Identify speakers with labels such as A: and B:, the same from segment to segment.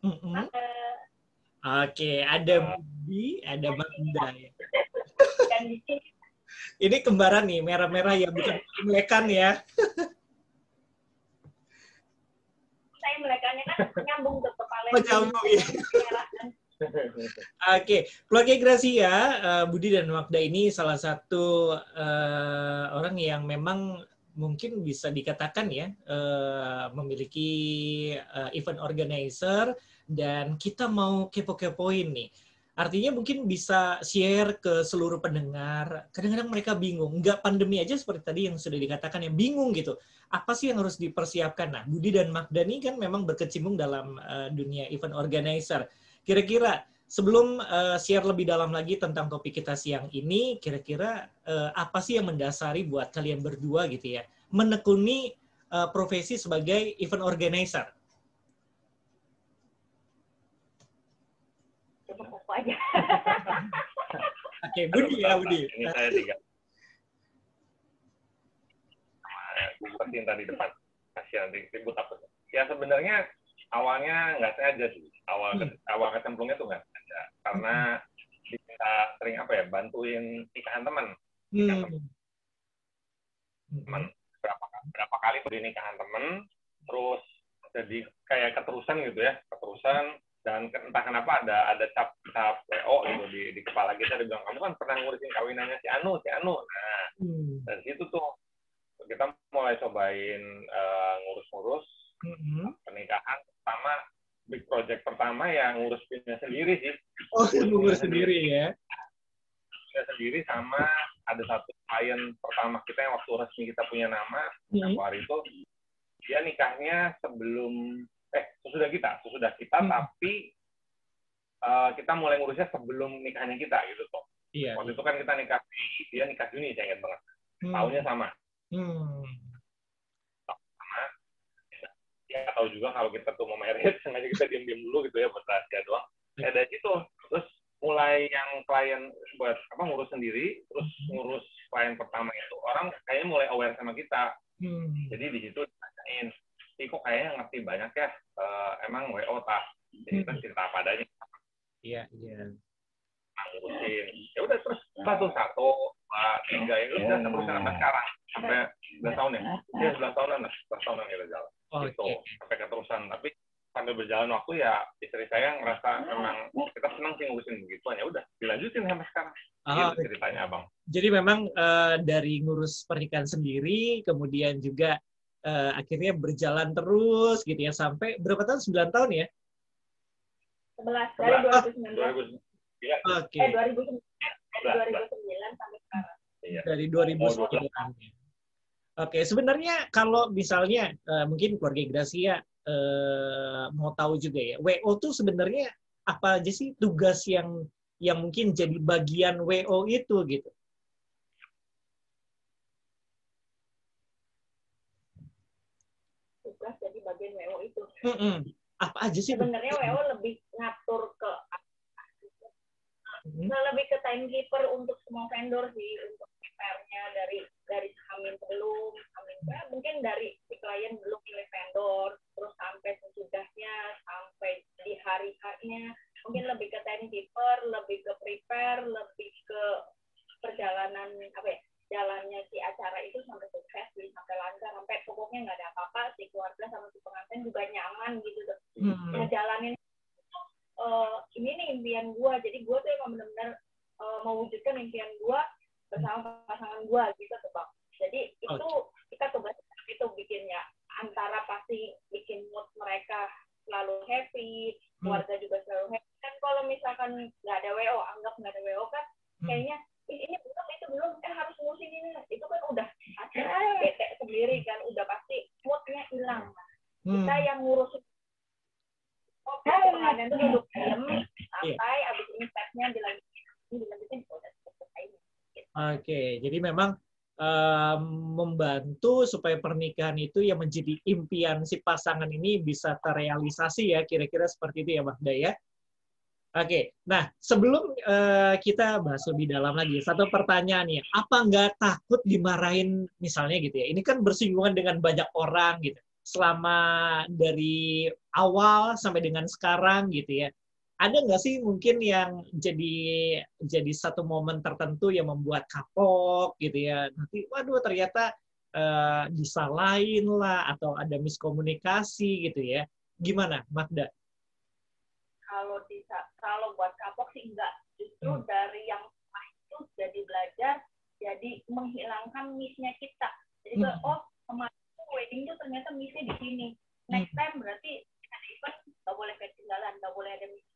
A: Mm-mm. Oke, ada Budi, ada Magda ya.
B: Dan di sini
A: Ini kembaran nih, merah-merah ya, bukan melekan ya.
B: saya melekannya kan nyambung ke kepala.
A: Oh, nyambung ya. Oke, keluarga Gracia, Budi dan Magda ini salah satu orang yang memang mungkin bisa dikatakan ya memiliki event organizer, dan kita mau kepo-kepoin nih. Artinya mungkin bisa share ke seluruh pendengar. Kadang-kadang mereka bingung, nggak pandemi aja seperti tadi yang sudah dikatakan, yang bingung gitu. Apa sih yang harus dipersiapkan? Nah, Budi dan Magda ini kan memang berkecimpung dalam dunia event organizer. Kira-kira sebelum share lebih dalam lagi tentang topik kita siang ini, kira-kira apa sih yang mendasari buat kalian berdua gitu ya, menekuni profesi sebagai event organizer?
B: Coba koko aja.
A: Oke, Budi ya, Budi.
C: Ini saya tiga. Buat yang tadi depan. Kasihan ribut apa? Ya sebenarnya awalnya nggak sengaja sih. Awal kecemplungnya tuh nggak sengaja. Karena kita sering bantuin nikahan teman. Teman berapa kali di nikahan teman, terus jadi kayak keterusan gitu ya, dan entah kenapa ada cap WO gitu di kepala kita, dia bilang, kamu kan pernah ngurusin kawinannya si Anu. Nah, dari situ tuh kita mulai cobain ngurus pernikahan. Pertama, big project pertama yang ngurus punya sendiri sih.
A: Oh, ngurus sendiri ya?
C: Punya sendiri, sama ada satu klien pertama kita yang waktu resmi kita punya nama, hari itu dia nikahnya sesudah kita, tapi kita mulai ngurusnya sebelum nikahnya kita gitu tuh. Iya. Waktu itu kan kita dia nikah Juni, saya ingat banget. Tahunnya sama. Ya tahu juga kalau kita tuh mau marriage, sengaja kita diam-diam dulu gitu ya, buat rahasia doang. Dari situ terus mulai yang klien buat ngurus sendiri, terus ngurus klien pertama itu orang kayaknya mulai aware sama kita. Jadi di situ ditanyain, kok kayaknya ngerti banyak ya, emang WO tak? Jadi kita cerita apa adanya.
A: Iya.
C: Ngurusin. Ya udah terus satu, 2, 3 itu udah terus sampai sekarang, sampai 11 tahun ya. Ya 11 tahunan kita jalan. Gitu, sampai keterusan. Tapi sambil berjalan waktu ya istri saya ngerasa memang kita senang sih ngurusin begituan, ya udah dilanjutin sampai sekarang. Gitu ceritanya Abang.
A: Jadi memang dari ngurus pernikahan sendiri, kemudian juga akhirnya berjalan terus gitu ya, sampai berapa tahun? 9 tahun ya?
B: 11 dari 2019.
C: Iya.
A: Oke.
B: 2009 sampai sekarang.
C: Iya.
A: Dari 2009. Oke, sebenarnya kalau misalnya mungkin keluarga Gracia mau tahu juga ya, WO tuh sebenarnya apa aja sih tugas yang mungkin jadi bagian WO itu gitu?
B: Tugas jadi bagian WO itu.
A: Apa aja sih?
B: Sebenarnya WO lebih ngatur ke lebih ke timekeeper untuk semua vendor sih, untuk prepare-nya dari Hamin belum, mungkin dari si klien belum pilih vendor, terus sampai sesudahnya, sampai di hari H-nya, mungkin lebih ke timekeeper, lebih ke prepare, lebih ke perjalanan jalannya si acara itu sampai sukses, sampai lancar, sampai pokoknya nggak ada apa-apa, si keluarga sama si pengantin juga nyaman gitu tuh. Ngejalanin ini nih impian gue, jadi gue tuh emang benar-benar mewujudkan impian gue bersama pasangan gue gitu tuh Bang. Jadi itu kita tugas itu bikinnya, antara pasti bikin mood mereka selalu happy, keluarga juga selalu happy. Kan kalau misalkan nggak ada WO, anggap nggak ada WO kan kayaknya ini belum, itu belum, harus ngurusin ini, itu kan udah bete sendiri kan, udah pasti moodnya hilang. Kita yang ngurusin pengadaan itu duduk diam sampai abis ini stepnya dilanjutin udah selesai.
A: Oke, jadi memang membantu supaya pernikahan itu yang menjadi impian si pasangan ini bisa terrealisasi ya, kira-kira seperti itu ya Mbak Daya. Oke, nah sebelum kita bahas lebih dalam lagi, satu pertanyaan ya, apa nggak takut dimarahin misalnya gitu ya? Ini kan bersinggungan dengan banyak orang gitu. selama dari awal sampai dengan sekarang gitu ya. Ada nggak sih mungkin yang jadi satu momen tertentu yang membuat kapok gitu ya? Nanti, waduh ternyata disalahin lah atau ada miskomunikasi gitu ya. Gimana, Magda?
B: Kalau buat kapok sih enggak. Justru dari yang itu jadi belajar, jadi menghilangkan miss-nya kita. Jadi kemarin wedding tuh ternyata miss-nya di sini. Next time berarti ada event nggak boleh ketinggalan, nggak boleh ada miss.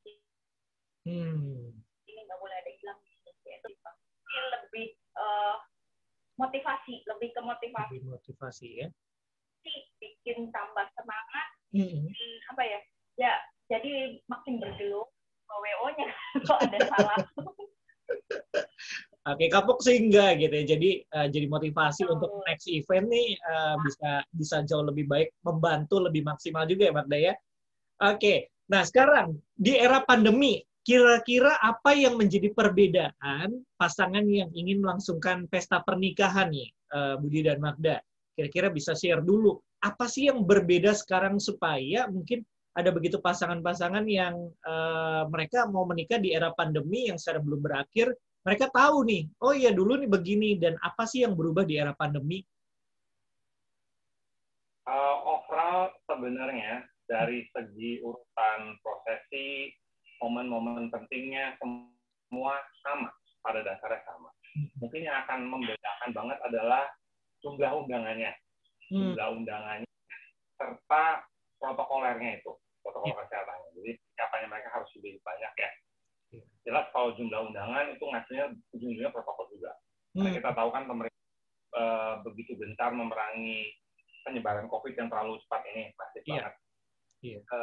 B: Ini nggak boleh ada hilang. Itu lebih motivasi, lebih ke motivasi.
A: Lebih motivasi ya.
B: Bikin tambah semangat. Apa ya? Ya, jadi makin bergelut. WO-nya kalau ada salah.
A: Oke, kapok sih enggak gitu ya. Jadi motivasi untuk next event nih bisa jauh lebih baik, membantu lebih maksimal juga ya, Magda ya. Oke, nah sekarang di era pandemi, kira-kira apa yang menjadi perbedaan pasangan yang ingin melangsungkan pesta pernikahan nih, Budi dan Magda? Kira-kira bisa share dulu, apa sih yang berbeda sekarang supaya mungkin ada begitu pasangan-pasangan yang mereka mau menikah di era pandemi yang sekarang belum berakhir, mereka tahu nih, oh iya dulu nih begini, dan apa sih yang berubah di era pandemi?
C: Overall sebenarnya dari segi urutan prosesi, momen-momen pentingnya semua sama, pada dasarnya sama. Mungkin yang akan membedakan banget adalah jumlah undangannya, serta protokolernya itu, protokol kesehatannya. Jadi siapanya mereka harus lebih banyak ya. Jelas kalau jumlah undangan itu ngasihnya ujung-ujungnya protokol juga. Karena kita tahu kan pemerintah begitu gencar memerangi penyebaran COVID yang terlalu cepat ini, masif banget.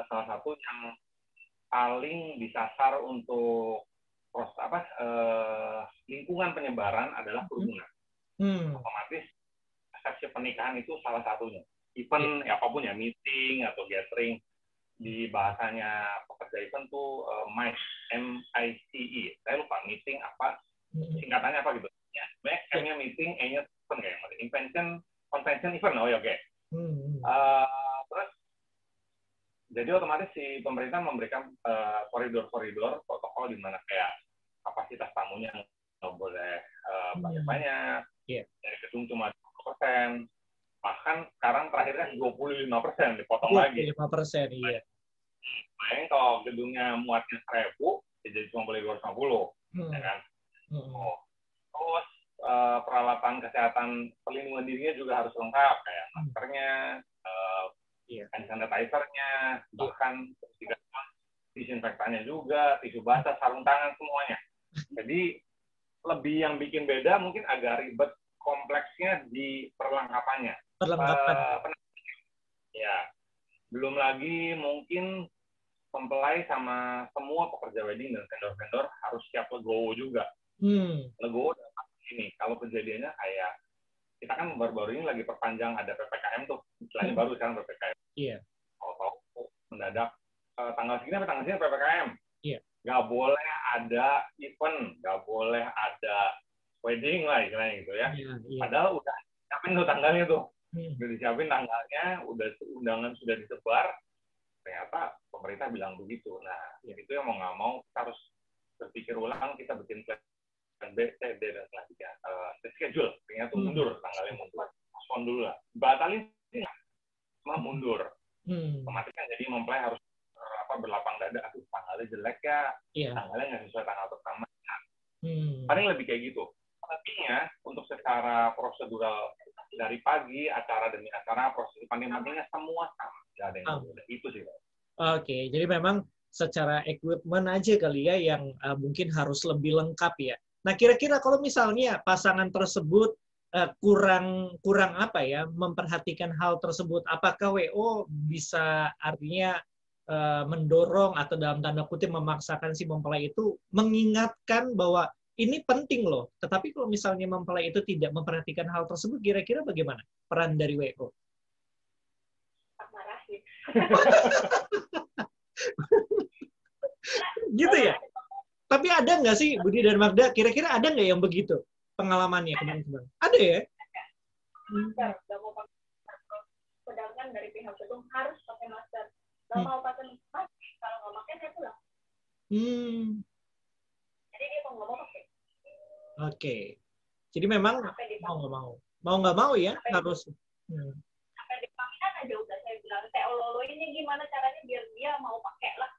C: Salah satu yang paling disasar untuk lingkungan penyebaran adalah kerumunan. Otomatis resepsi pernikahan itu salah satunya. Event apapun ya, meeting atau gathering, di bahasanya pekerja event tuh MICE. Saya lupa meeting apa, singkatannya apa gitu. Ya, M-nya meeting, E-nya event kayak convention event. Oh ya, oke. Terus jadi otomatis si pemerintah memberikan koridor-koridor protokol di mana kayak kapasitas tamunya nggak boleh banyak-banyak, dari gedung cuma 20%. Bahkan sekarang terakhirnya 25% dipotong lagi.
A: 25%, iya.
C: Bayangin kalau gedungnya muatnya 1.000, jadi cuma boleh 250, ya kan? Terus peralatan kesehatan perlindungan dirinya juga harus lengkap, kayak maskernya, hand sanitizer-nya, bahkan disinfektannya juga, tisu basah, sarung tangan, semuanya. Jadi lebih yang bikin beda mungkin agak ribet kompleksnya di perlengkapannya. Ya, belum lagi mungkin mempelai sama semua pekerja wedding dan vendor-vendor harus siap legowo juga. Legowo dalam ini, kalau kejadiannya kayak kita kan baru-baru ini lagi perpanjang ada PPKM tuh, istilahnya baru sekarang PPKM. Kalau mendadak tanggal segini sampai tanggal segini PPKM. Nggak boleh ada event, nggak boleh ada wedding lah istilahnya gitu ya. Padahal udah siapin tuh tanggalnya tuh. Udah disiapin tanggalnya, undangan sudah disebar, ternyata pemerintah bilang begitu. Nah, itu yang mau nggak mau kita harus berpikir ulang, kita bikin plan B, C, D, dan selanjutnya. Schedule, ternyata mundur, tanggalnya mundur. Postpone dulu lah. Batalin sih, cuma mundur. Otomatis kan jadi mempelai harus berlapang dada, aduh tanggalnya jelek ya, tanggalnya nggak sesuai tanggal pertama. Paling lebih kayak gitu. Artinya, untuk secara prosedural dari pagi, acara demi acara, proses panding-pandingnya semua sama. Nggak ada yang berbeda. Itu sih.
A: Oke, jadi memang secara equipment aja kali ya yang mungkin harus lebih lengkap ya. Nah, kira-kira kalau misalnya pasangan tersebut kurang apa ya, memperhatikan hal tersebut, apakah WO bisa artinya mendorong atau dalam tanda kutip memaksakan si mempelai itu mengingatkan bahwa ini penting loh. Tetapi kalau misalnya mempelai itu tidak memperhatikan hal tersebut, kira-kira bagaimana peran dari WO?
B: Marahin.
A: Gitu ya? Tapi ada nggak sih, Budi dan Magda, kira-kira ada nggak yang begitu pengalamannya kemarin-kemarin? Ada ya?
B: Sedangkan dari pihak pakai mas, kalau nggak pakai saya pulang. Jadi dia mau nggak mau pakai.
A: Oke. Jadi memang mau nggak mau ya harus.
B: Sampai dipakaikan aja udah saya bilang saya ololo ini gimana caranya biar dia mau pakai lah.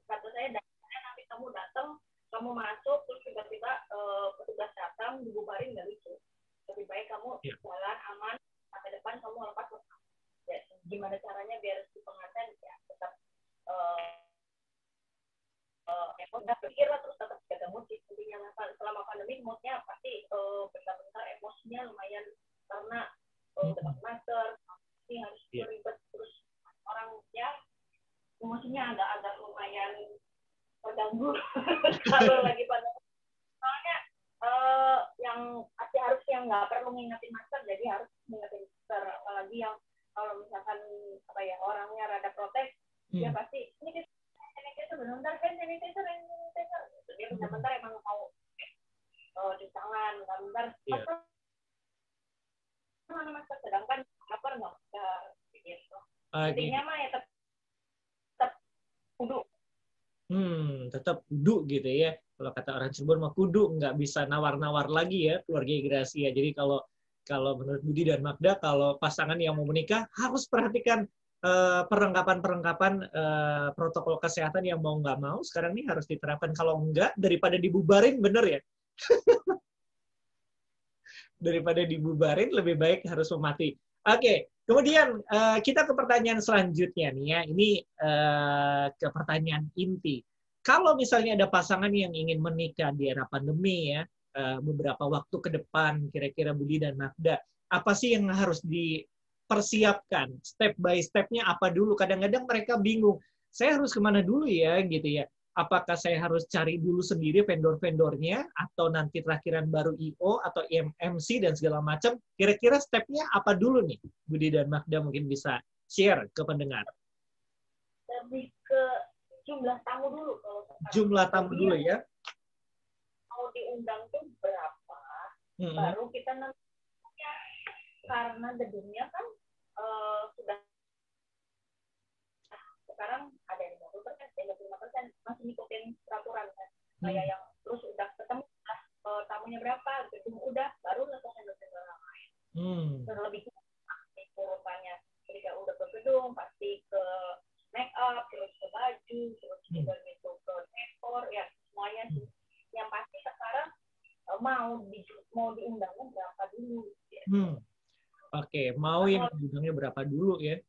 B: Kata saya nanti kamu datang, kamu masuk terus tiba-tiba petugas datang dibubarin nggak lucu. Lebih baik kamu jalan aman sampai depan kamu lepas. Ya, gimana caranya biar si pengantin ya tetap udah pikir lah terus tetap jaga mood. Intinya selama pandemi moodnya pasti bentar-bentar emosinya lumayan karena dapat masker pasti harus ribet terus orang ya emosinya agak lumayan terganggu kalau lagi pandemi. Soalnya yang harus yang nggak perlu ngingetin masker jadi harus ngingetin masker, apalagi yang kalau misalkan orangnya rada protes dia pasti ini sanitizer benar-benar sanitizer dia benar-benar emang mau di tangan benar-benar mana masker sedangkan masker nggak bisa gitu. Intinya mah ya tetap kudu.
A: Tetap kudu gitu ya. Kalau kata orang Cirebon mah kudu, nggak bisa nawar-nawar lagi ya keluarga Gracia. Jadi kalau menurut Budi dan Magda, kalau pasangan yang mau menikah harus perhatikan perlengkapan protokol kesehatan yang mau nggak mau sekarang ini harus diterapkan. Kalau enggak, daripada dibubarin, bener ya? Daripada dibubarin, lebih baik harus memati. Oke, kemudian kita ke pertanyaan selanjutnya nih ya. Ini ke pertanyaan inti. Kalau misalnya ada pasangan yang ingin menikah di era pandemi ya, beberapa waktu ke depan, kira-kira Budi dan Magda, apa sih yang harus dipersiapkan? Step by step-nya apa dulu? Kadang-kadang mereka bingung, saya harus kemana dulu ya, gitu ya. Apakah saya harus cari dulu sendiri vendor-vendornya, atau nanti terakhiran baru I.O. atau MC dan segala macam? Kira-kira step-nya apa dulu nih? Budi dan Magda mungkin bisa share ke pendengar.
B: Lebih ke jumlah tamu dulu.
A: Jumlah tamu dulu ya.
B: Mau diundang tuh berapa? Baru kita nantinya karena gedungnya kan sudah sekarang ada yang 50%, 35% masih ngikutin peraturan kan. Kayak yang terus udah ketemu tamunya berapa, gedung udah baru lepas vendor-vendor yang lain. Terlebih pasti rupanya ketika udah ke gedung pasti ke make up, terus ke baju, terus juga gitu ke dekor ya semuanya sih. Yang pasti sekarang mau diundangnya berapa dulu? Ya.
A: Oke, mau yang diundangnya berapa dulu ya?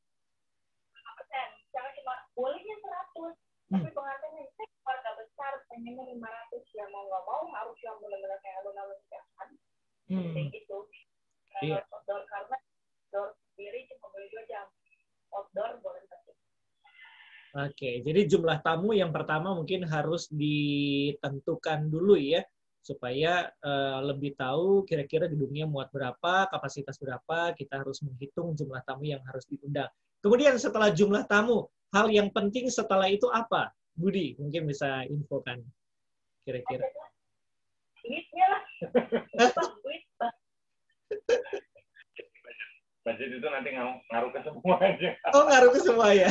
B: Jangan cuma bolehnya 100, tapi pengantinnya keluarga besar pengennya 500 ya mau nggak mau harus yang benar-benar kayak alun-alun kan. Kayak gitu. Outdoor karena outdoor sendiri cuma boleh 2 jam. Outdoor boleh 1 jam.
A: Oke, jadi jumlah tamu yang pertama mungkin harus ditentukan dulu ya, supaya lebih tahu kira-kira gedungnya muat berapa, kapasitas berapa, kita harus menghitung jumlah tamu yang harus diundang. Kemudian setelah jumlah tamu, hal yang penting setelah itu apa? Budi, mungkin bisa infokan kira-kira.
B: Duitnya lah. Duit.
C: Budget itu nanti ngaruh ke semuanya.
A: Oh, ngaruh ke semua ya?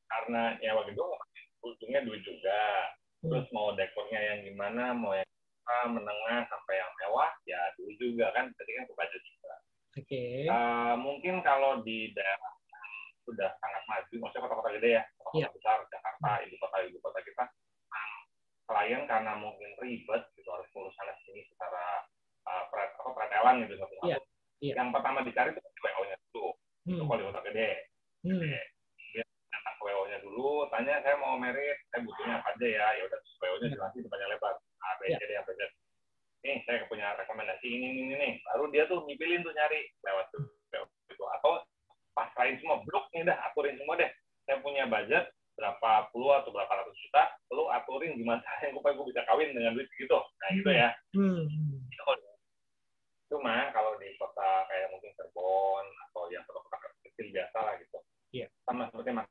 C: Karena ya waktu itu ujungnya duit juga. Terus mau dekornya yang gimana, mau yang menengah sampai yang mewah, ya duit juga kan. Jadi kan ke budget juga.
A: Oke.
C: Mungkin kalau di daerah yang sudah sangat maju, maksudnya kota-kota gede ya, kota besar, Jakarta, ibu kota kita, klien karena mungkin ribet, gitu harus ngurus sana sini secara pretelan gitu satu-satu. Yang pertama dicari itu WO-nya dulu, itu kalau di kota gede. Dia datang ke WO-nya dulu, tanya saya mau merit, saya butuhnya apa aja ya, ya udah WO-nya jelasin depannya lebar, A, B, C, D, A, B, C. Nih, saya punya rekomendasi ini nih. Baru dia tuh ngipilin tuh nyari lewat itu. Atau pasrahin semua, blok nih dah, aturin semua deh. Saya punya budget berapa puluh atau berapa ratus juta, lu aturin gimana caranya supaya gue bisa kawin dengan duit segitu. Nah, gitu ya. Cuma kalau di kota kayak mungkin Cirebon atau yang kota-kota kecil biasa lah gitu. Sama seperti Mas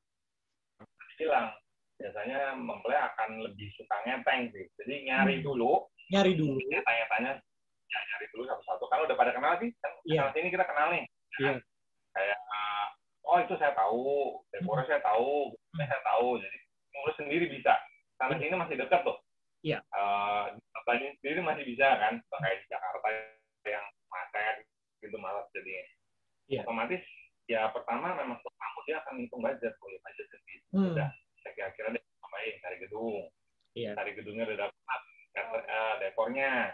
C: bilang, biasanya mempelai akan lebih suka ngeteng sih. Jadi nyari dulu. Tanya-tanya, nyari dulu satu-satu. Kan udah pada kenal sih, kan kenal sini kita kenal nih. Kayak oh itu saya tahu, dekornya saya tahu, saya tahu, jadi ngurus sendiri bisa. Sana sini masih dekat tuh.
A: Iya.
C: Bandung sendiri masih bisa kan, kayak di Jakarta yang macet gitu malas jadinya.
A: Iya.
C: Otomatis ya pertama memang kamu dia akan hitung budget, budget segitu. Udah, saya kira-kira deh main cari gedung.
A: Iya.
C: Cari gedungnya udah dapat, dekornya.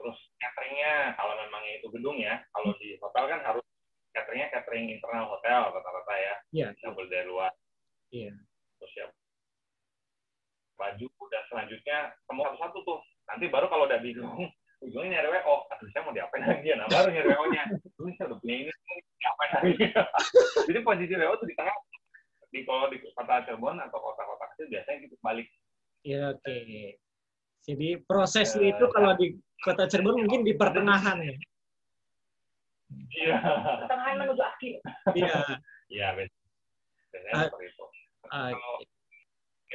C: Terus cateringnya, kalau memangnya itu gedung ya, kalau di hotel kan harus cateringnya catering internal hotel rata-rata ya, nggak boleh dari luar.
A: Iya.
C: Terus ya baju dan selanjutnya semua satu-satu tuh. Nanti baru kalau udah bingung, ujungnya nyari WO. Aduh, saya mau diapain lagi ya? Nah, baru nyari WO-nya. Terus saya udah punya ini, diapain lagi? Jadi posisi WO tuh di tengah. Kalau di kota Cirebon atau kota-kota kecil biasanya gitu balik.
A: Ya, oke. Jadi prosesnya itu kalau di kota Cirebon mungkin di pertengahan ya.
C: Iya.
B: Pertengahan menuju akhir.
A: Iya.
C: Iya, biasanya seperti itu. Kalau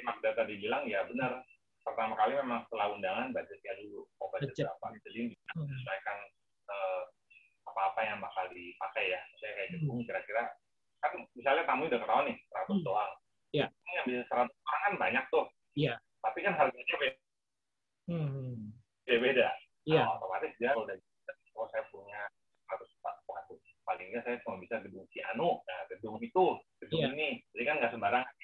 C: Magda tadi bilang, ya benar. Pertama kali memang setelah undangan, budgetnya dulu. Mau budget berapa. Jadi menyesuaikan apa-apa yang bakal dipakai ya. Misalnya kayak gitu, kira-kira, kan misalnya tamu udah ketahuan nih, 100 doang.
A: Iya.
C: Ini yang bisa 100 orang kan banyak tuh.
A: Iya.
C: Tapi kan harganya beda.
A: Iya.
C: Nah, otomatis dia udah, kalau saya punya 100 paling nggak saya cuma bisa gedung Ciano, nah gedung itu, gedung ini. Jadi kan nggak sembarangan.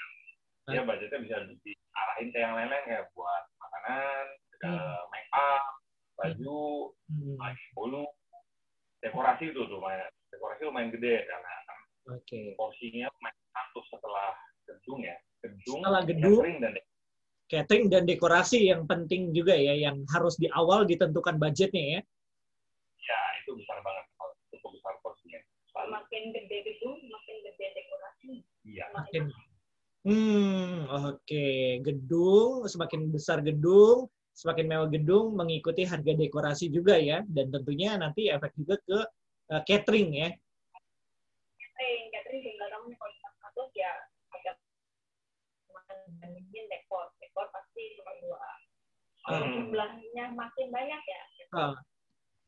C: Ya budgetnya bisa diarahin ke yang lain-lain kayak buat makanan, make up, baju, bolu, dekorasi itu lumayan. Dekorasi lumayan gede karena porsinya lumayan satu setelah gedung ya.
A: Setelah gedung, catering dan dekorasi yang penting juga ya, yang harus di awal ditentukan budgetnya ya.
C: Ya, itu besar banget. Cukup besar porsinya.
B: Makin gede gedung, makin gede dekorasi.
C: Iya.
A: Oke. Gedung, semakin besar gedung, semakin mewah gedung, mengikuti harga dekorasi juga ya. Dan tentunya nanti efek juga ke catering ya.
B: Catering tinggal kamu kalau satu ya agak bandingin dekor pasti nomor 2. Jumlahnya makin banyak ya.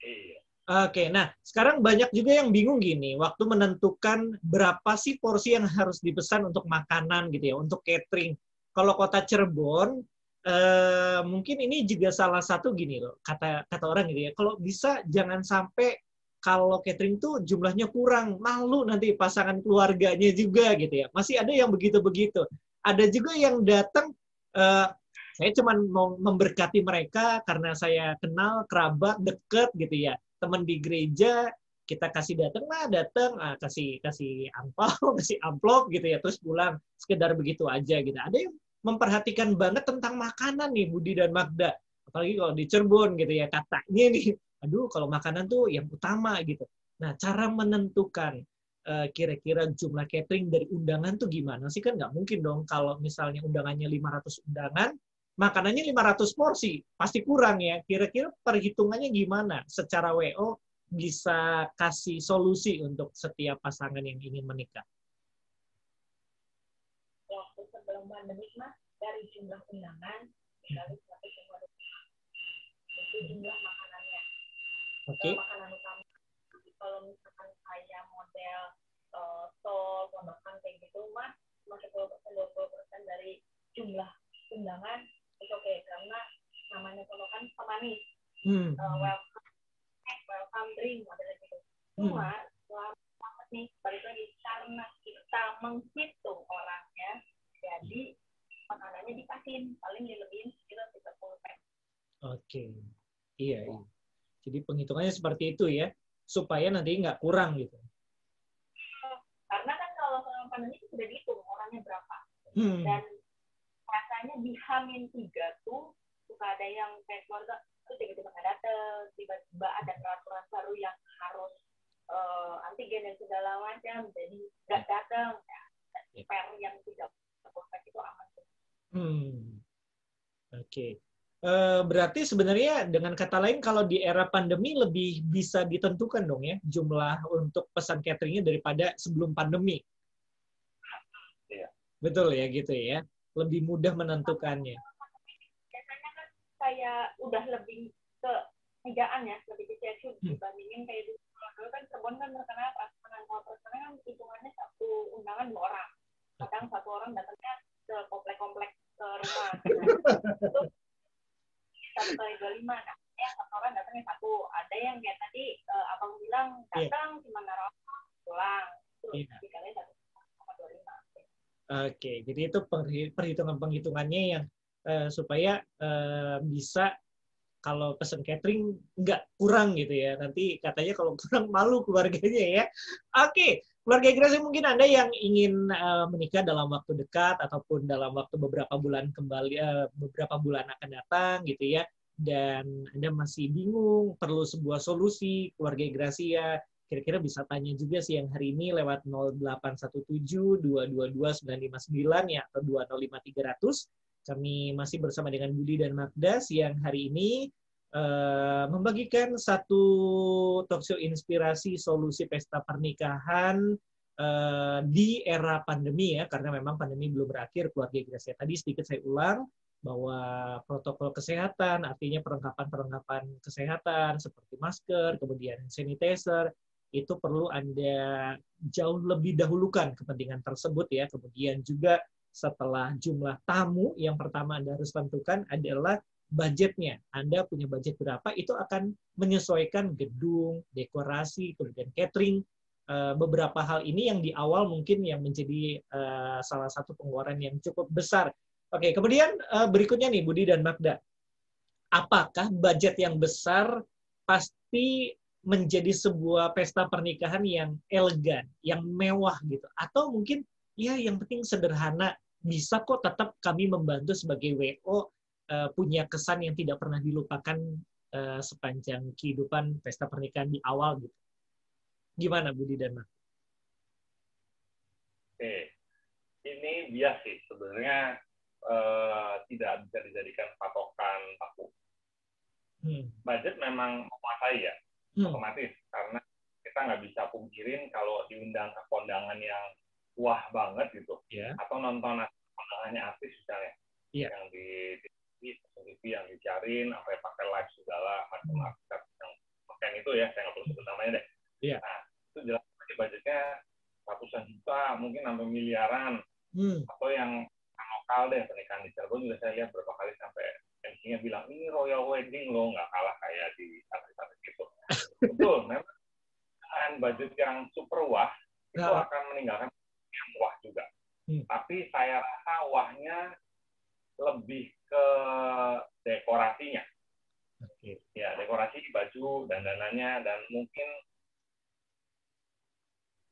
C: Iya.
A: Oke, nah sekarang banyak juga yang bingung gini, waktu menentukan berapa sih porsi yang harus dipesan untuk makanan gitu ya, untuk catering. Kalau kota Cirebon, mungkin ini juga salah satu gini loh, kata orang gitu ya, kalau bisa jangan sampai kalau catering tuh jumlahnya kurang, malu nanti pasangan keluarganya juga gitu ya. Masih ada yang begitu-begitu. Ada juga yang datang, saya cuma mau memberkati mereka karena saya kenal, kerabat, deket gitu ya. Teman di gereja, kita kasih datang, kasih angpau, kasih amplop gitu ya, terus pulang, sekedar begitu aja gitu. Ada yang memperhatikan banget tentang makanan nih, Budi dan Magda. Apalagi kalau di Cirebon gitu ya, katanya nih, aduh kalau makanan tuh yang utama gitu. Nah, cara menentukan kira-kira jumlah catering dari undangan tuh gimana sih? Kan nggak mungkin dong kalau misalnya undangannya 500 undangan, makanannya 500 porsi, pasti kurang ya. Kira-kira perhitungannya gimana? Secara WO bisa kasih solusi untuk setiap pasangan yang ingin menikah.
B: Waktu sebelum pandemi mah dari jumlah undangan dikali 150 itu jumlah makanannya. Makanan utama. Kalau misalkan kayak model stol, pondokan kayak gitu mah cuma 10% dari jumlah undangan itu oke, karena namanya pondokan pemanis, welcome drink ada gitu. Cuma selama nih balik lagi karena kita menghitung orangnya, jadi makanannya dikasihin paling dilebihin sekitar 30%.
A: Oke, iya. Jadi penghitungannya seperti itu ya, supaya nanti nggak kurang gitu.
B: Karena kan kalau pandemi itu sudah dihitung orangnya berapa, dan rasanya di H-3 tuh suka ada yang kayak keluarga tuh tiba-tiba nggak datang, tiba-tiba ada peraturan baru yang harus antigen dan segala macam, jadi nggak datang. Per yang tidak perfect itu aman.
A: Oke. Berarti sebenarnya dengan kata lain kalau di era pandemi lebih bisa ditentukan dong ya jumlah untuk pesan cateringnya daripada sebelum pandemi.
C: Iya.
A: Betul ya gitu ya. Lebih mudah menentukannya.
B: Biasanya kan kayak udah lebih ke megaan ya, lebih ke schedule dibandingin kayak dulu kan Cirebon kan terkenal pesanan, kalau pesanan kan hitungannya misalkan 2 orang, kadang 1 orang datangnya ke komplek-komplek ke rumah, itu 1 kali 25. Nah, yang 1 orang datangnya 1, ada yang kayak tadi abang bilang datang cuma naruh pulang, terus dikali 1,25.
A: Oke, jadi itu perhitungan-perhitungannya yang supaya bisa kalau pesen catering nggak kurang gitu ya. Nanti katanya kalau kurang malu keluarganya ya. Oke, keluarga Ignacio mungkin Anda yang ingin menikah dalam waktu dekat ataupun dalam waktu beberapa bulan beberapa bulan akan datang gitu ya. Dan Anda masih bingung, perlu sebuah solusi, keluarga Gracia kira-kira bisa tanya juga sih yang hari ini lewat 0817-222-959 ya, atau 205-300. Kami masih bersama dengan Budi dan Magda yang hari ini membagikan satu talkshow inspirasi solusi pesta pernikahan di era pandemi ya, karena memang pandemi belum berakhir keluarga Gracia. Tadi sedikit saya ulang bahwa protokol kesehatan, artinya perlengkapan-perlengkapan kesehatan seperti masker, kemudian sanitizer, itu perlu Anda jauh lebih dahulukan kepentingan tersebut ya. Kemudian juga setelah jumlah tamu, yang pertama Anda harus tentukan adalah budgetnya. Anda punya budget berapa, itu akan menyesuaikan gedung, dekorasi, kemudian catering, beberapa hal ini yang di awal mungkin yang menjadi salah satu pengeluaran yang cukup besar. Oke, kemudian berikutnya nih Budi dan Magda. Apakah budget yang besar pasti menjadi sebuah pesta pernikahan yang elegan, yang mewah gitu? Atau mungkin ya yang penting sederhana, bisa kok tetap kami membantu sebagai WO punya kesan yang tidak pernah dilupakan sepanjang kehidupan pesta pernikahan di awal gitu. Gimana Budi dan Magda?
C: Oke, ini bias sih sebenarnya, tidak bisa dijadikan patokan baku. Budget memang menguasai ya, otomatis, karena kita nggak bisa pungkirin kalau diundang ke kondangan yang wah banget gitu, atau nonton kondangannya artis misalnya, yang di TV yang dicariin, sampai pakai live segala macam artis yang pakai itu ya, saya nggak perlu sebut namanya deh. Nah, itu jelas budgetnya ratusan juta, mungkin sampai miliaran, atau yang lokal deh, pernikahan di Cirebon juga saya lihat berapa kali sampai MC-nya bilang ini royal wedding loh, nggak kalah kayak di artis-artis gitu. Betul, memang dengan budget yang super wah itu akan meninggalkan yang wah juga. Tapi saya rasa wahnya lebih ke dekorasinya. Ya, dekorasi baju dan dananya, dan mungkin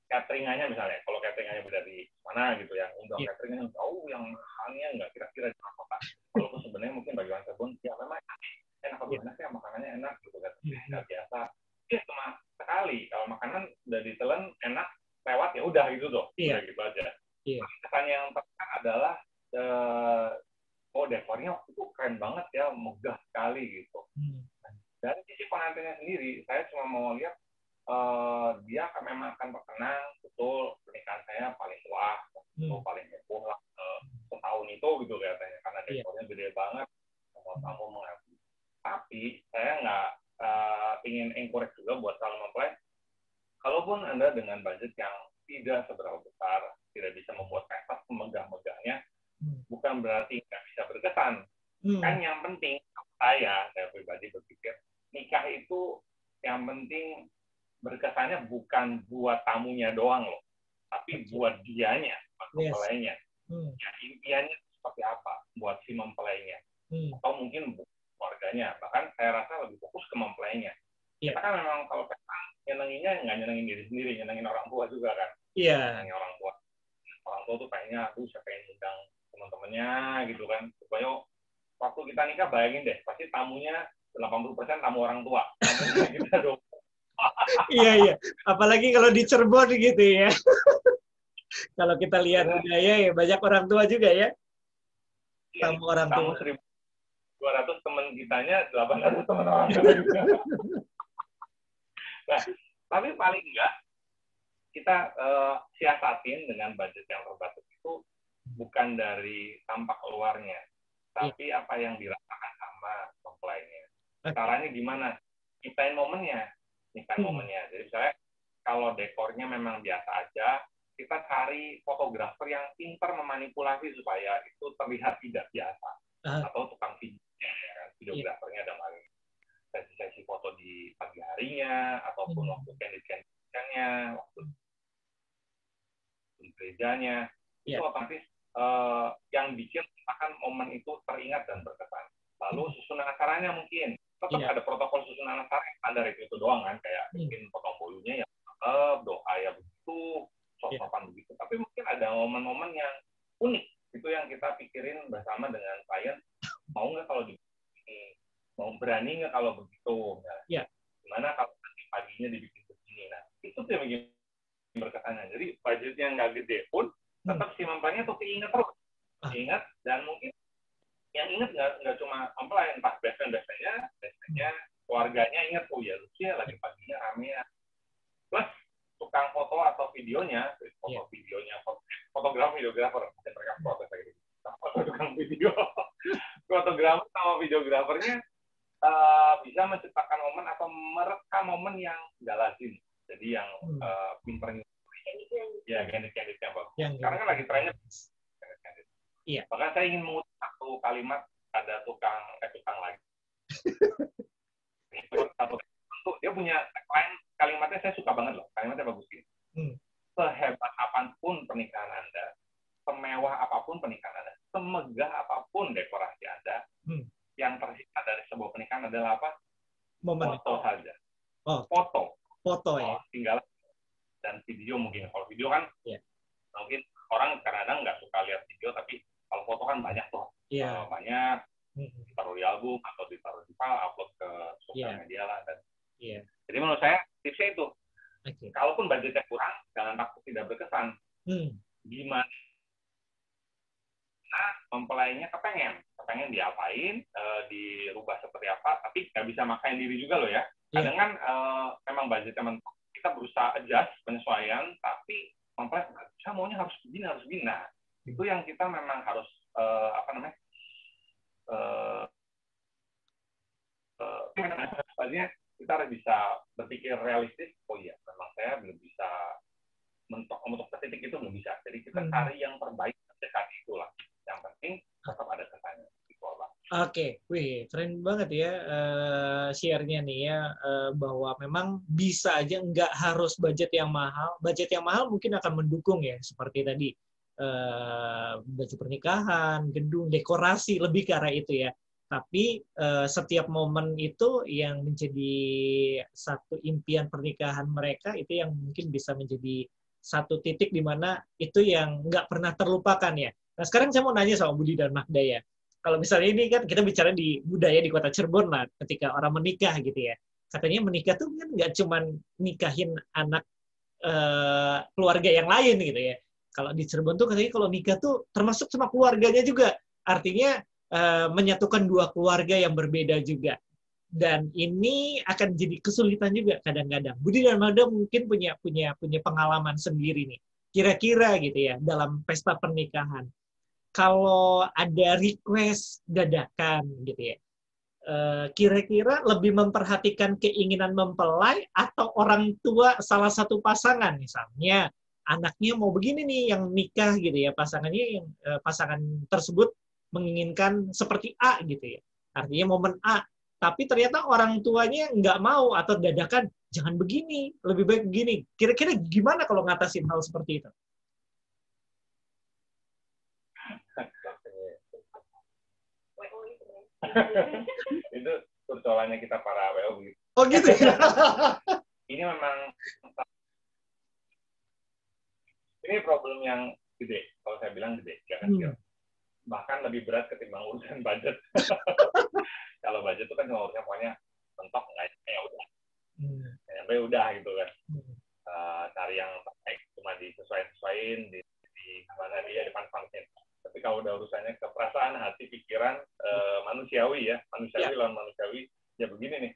C: cateringannya misalnya. Kalau cateringannya dari mana gitu ya, undang cateringannya jauh, yang mahalnya nggak kira-kira di kota. Walaupun sebenarnya mungkin bagi orang Cirebon ya memang enak, kalau enak ya makanannya enak gitu kan, nggak biasa. Ya cuma sekali, kalau makanan udah ditelan enak lewat ya udah gitu tuh, udah gitu aja. Kesan yang terkesan adalah dekornya itu keren banget ya, megah sekali gitu. Dari sisi pengantinnya sendiri, saya cuma mau lihat dia memang akan berkenang, betul pernikahan saya paling wah, paling heboh lah setahun itu gitu katanya, karena dekornya gede banget, semua tamu mengaku. Tapi saya nggak ingin encourage juga buat calon mempelai, kalaupun Anda dengan budget yang tidak seberapa besar, tidak bisa membuat pesta semegah-megahnya, bukan berarti nggak bisa berkesan. Kan yang penting, saya pribadi berpikir, nikah itu yang penting berkesannya bukan buat tamunya doang loh, tapi buat dianya, buat mempelainya. Ya, impiannya seperti apa buat si mempelainya, atau mungkin keluarganya. Bahkan saya rasa lebih fokus ke mempelainya. Kita kan memang kalau pesta nyenenginnya nggak nyenengin diri sendiri, nyenengin orang tua juga kan. Nyenengin orang tua. Orang tua tuh kayaknya, saya pengen undang teman-temannya gitu kan, supaya waktu kita nikah, bayangin deh, pasti tamunya 80% tamu orang tua. Tamunya kita dong.
A: Iya. Apalagi kalau di Cirebon gitu ya. Kalau kita lihat budaya ya banyak orang tua juga ya. Tamu orang tua.
C: 1.200 teman kitanya, 800 teman orang tua juga. Nah, tapi paling enggak kita siasatin dengan budget yang terbatas itu bukan dari tampak luarnya, tapi apa yang dirasakan sama mempelainya. Caranya gimana? Ciptain momennya. Jadi misalnya kalau dekornya memang biasa aja, kita cari cari fotografer yang pintar memanipulasi supaya itu terlihat tidak biasa. Atau tukang video, ya kan? Videografernya ada kali sesi-sesi foto di pagi harinya, ataupun waktu candid-candidnya, waktu di gerejanya, itu otomatis yang bikin akan momen itu teringat dan berkesan. Lalu susunan acaranya mungkin tetap ada protokol susunan acara yang standar itu doang kan, kayak mungkin potong bolunya yang doa ya begitu, sopan begitu. Tapi mungkin ada momen-momen yang unik, itu yang kita pikirin bersama dengan klien, mau nggak kalau begini, mau berani nggak kalau begitu, nah, gimana kalau nanti paginya dibikin begini. Nah, itu tuh yang bikin berkesannya. Jadi budgetnya nggak gede pun, tetap si mempelainya tuh keinget terus. Ingat, dan mungkin yang ingat nggak cuma mempelai, entah biasanya keluarganya ingat, oh ya lucu ya lagi paginya rame ya. Plus tukang foto atau videonya, videografer, mereka protes lagi. Tukang video, fotografer sama videografernya bisa menciptakan momen atau merekam momen yang nggak lazim. Jadi yang pinternya, ya candid-candid yang bagus. Sekarang kan lagi trennya candid.
A: Iya.
C: Bahkan saya ingin mengutip satu kalimat, ada tukang lagi. Dia punya tagline, kalimatnya saya suka banget loh, kalimatnya bagus gitu. Sehebat apapun pernikahan Anda, semewah apapun pernikahan Anda, semegah apapun dekorasi Anda, yang tersisa dari sebuah pernikahan adalah apa? Foto saja. Foto ya. Tinggal dan video mungkin. Kalau video kan, mungkin orang kadang-kadang nggak suka lihat video, tapi kalau foto kan banyak tuh. Banyak ditaruh di album atau ditaruh di file, upload ke sosial media lah. Dan jadi menurut saya tipsnya itu, kalaupun budgetnya kurang, jangan takut tidak berkesan. Gimana mempelainya kepengen diapain, dirubah seperti apa, tapi nggak bisa maksain diri juga loh ya. Kadang kan memang budgetnya mentok, kita berusaha adjust, penyesuaian, tapi mempelai saya maunya harus begini. Nah, itu yang kita memang harus kita harus bisa berpikir realistis. Oh iya, memang saya belum bisa mentok ke titik itu, belum bisa. Jadi kita cari yang terbaik dekat itulah. Yang penting tetap ada kesannya.
A: Oke, wih, keren banget ya share-nya nih ya, bahwa memang bisa aja, nggak harus budget yang mahal. Budget yang mahal mungkin akan mendukung ya, seperti tadi baju pernikahan, gedung, dekorasi, lebih ke arah itu ya. Tapi setiap momen itu yang menjadi satu impian pernikahan mereka, itu yang mungkin bisa menjadi satu titik di mana itu yang nggak pernah terlupakan ya. Nah sekarang saya mau nanya sama Budi dan Magda ya. Kalau misalnya ini kan kita bicara di budaya di kota Cirebon lah, ketika orang menikah gitu ya. Katanya menikah tuh kan nggak cuma nikahin anak keluarga yang lain gitu ya. Kalau di Cirebon tuh katanya kalau nikah tuh termasuk sama keluarganya juga. Artinya menyatukan dua keluarga yang berbeda juga. Dan ini akan jadi kesulitan juga kadang-kadang. Budi dan Magda mungkin punya pengalaman sendiri nih. Kira-kira gitu ya dalam pesta pernikahan. Kalau ada request dadakan gitu ya, kira-kira lebih memperhatikan keinginan mempelai atau orang tua salah satu pasangan, misalnya anaknya mau begini nih yang nikah gitu ya, pasangannya yang pasangan tersebut menginginkan seperti A gitu ya, artinya momen A, tapi ternyata orang tuanya nggak mau atau dadakan jangan begini, lebih baik begini. Kira-kira gimana kalau ngatasin hal seperti itu?
C: Itu persoalannya kita para WO begitu.
A: Oh gitu ya?
C: Ini memang ini problem yang gede. Kalau saya bilang gede, jangan kira. Bahkan lebih berat ketimbang urusan budget. Kalau budget itu kan cuma urusan pokoknya mentok nggak ya udah, sampai udah gitu kan. Cari yang terbaik cuma disesuaiin di mana dia di panasnya. Tapi kalau udah urusannya ke perasaan, hati, pikiran, manusiawi ya, manusiawi lawan manusiawi, ya begini nih.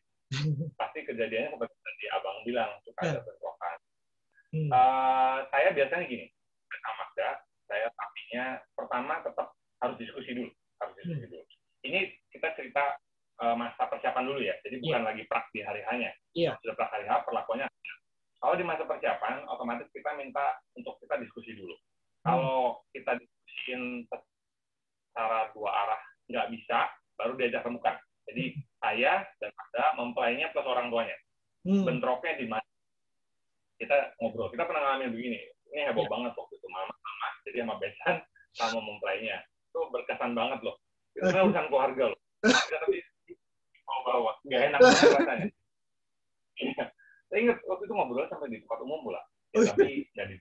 C: Pasti kejadiannya seperti tadi Abang bilang, suka ada bentrokan. Saya biasanya gini, sama Magda, saya tapinya pertama tetap harus diskusi dulu. Ini kita cerita masa persiapan dulu ya, jadi bukan lagi prak di hari hanya. Sudah prak hari H, perlakuannya. Kalau di masa persiapan, otomatis kita minta untuk kita diskusi dulu. Kalau kita diskusiin secara dua arah nggak bisa, baru diajak remukan. Jadi saya dan Anda mempelainya plus orang tuanya. Bentroknya di mana? Kita ngobrol. Kita pernah ngalamin begini. Ini heboh banget waktu itu. Mama, jadi sama besan sama mempelainya. Itu berkesan banget loh. Itu kan urusan keluarga loh. Tapi bawa nggak enak banget rasanya. Saya ingat waktu itu ngobrol sampai di tempat umum pula. Ya, tapi nggak di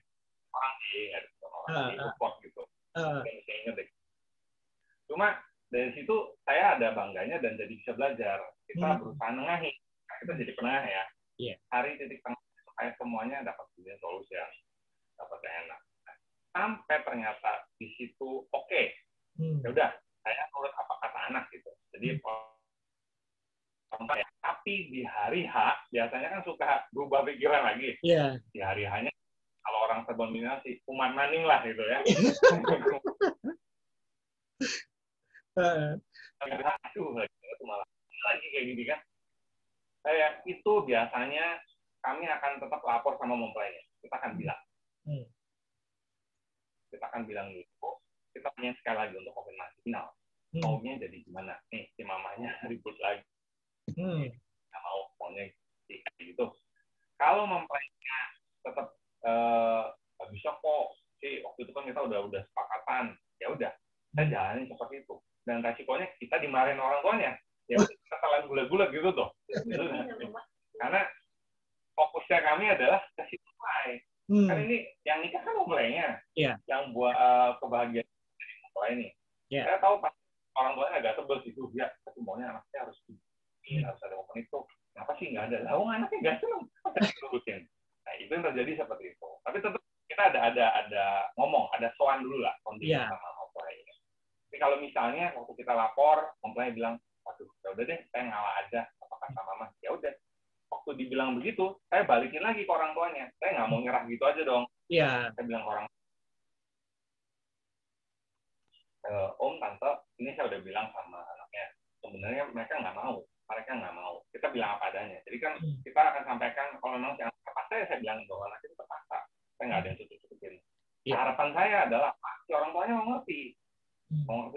C: orang sih, nggak di orang di support gitu. Saya ingat deh. Cuma dari situ saya ada bangganya dan jadi bisa belajar. Kita berusaha nengahi. Nah, kita jadi penengah ya. Cari titik tengah supaya semuanya dapat solusi yang dapat yang enak. Sampai ternyata di situ oke. Ya udah, saya nurut apa kata anak gitu. Jadi tapi di hari H biasanya kan suka berubah pikiran lagi. Di hari H-nya kalau orang terdominasi umat maning lah gitu ya. Aduh, itu malah lagi kayak gini kan. Saya itu biasanya kami akan tetap lapor sama mempelainya. Kita akan bilang. Kita akan bilang gitu. Kita punya sekali lagi untuk konfirmasi final. Maunya jadi gimana? Nih, si mamanya ribut lagi. Nggak mau, maunya gitu. Kalau mempelainya tetap nggak bisa kok. Si waktu itu kan kita udah sepakatan. Ya udah, kita jalanin seperti itu. Dan resikonya kita dimarahin orang tuanya. Ya kita telan bulat-bulat gitu tuh. Karena fokusnya kami adalah ke situ. Kan ini yang nikah kan mempelainya. Yang buat kebahagiaan dari mempelai ini. Saya tahu pas orang tuanya agak tebel gitu. Ya, tapi maunya anaknya harus harus ada momen itu. Kenapa sih nggak ada? Lah, anaknya nggak seneng. Nah, itu yang terjadi seperti itu. Tapi tetap kita ada ngomong, ada soal dulu lah kondisi sama mempelai. Tapi kalau misalnya waktu kita lapor, mempelai bilang, waduh, ya udah deh, saya ngalah aja, apa kata mama. Ya udah. Waktu dibilang begitu, saya balikin lagi ke orang tuanya. Saya nggak mau nyerah gitu aja dong. Saya bilang ke orang, Om, Tante, ini saya udah bilang sama anaknya. Sebenarnya mereka nggak mau. Kita bilang apa adanya. Jadi kan kita akan sampaikan, kalau memang yang terpaksa, saya bilang bahwa anak itu terpaksa. Saya nggak ada yang tutup-tutupin. Harapan saya adalah, pasti orang tuanya mau ngerti.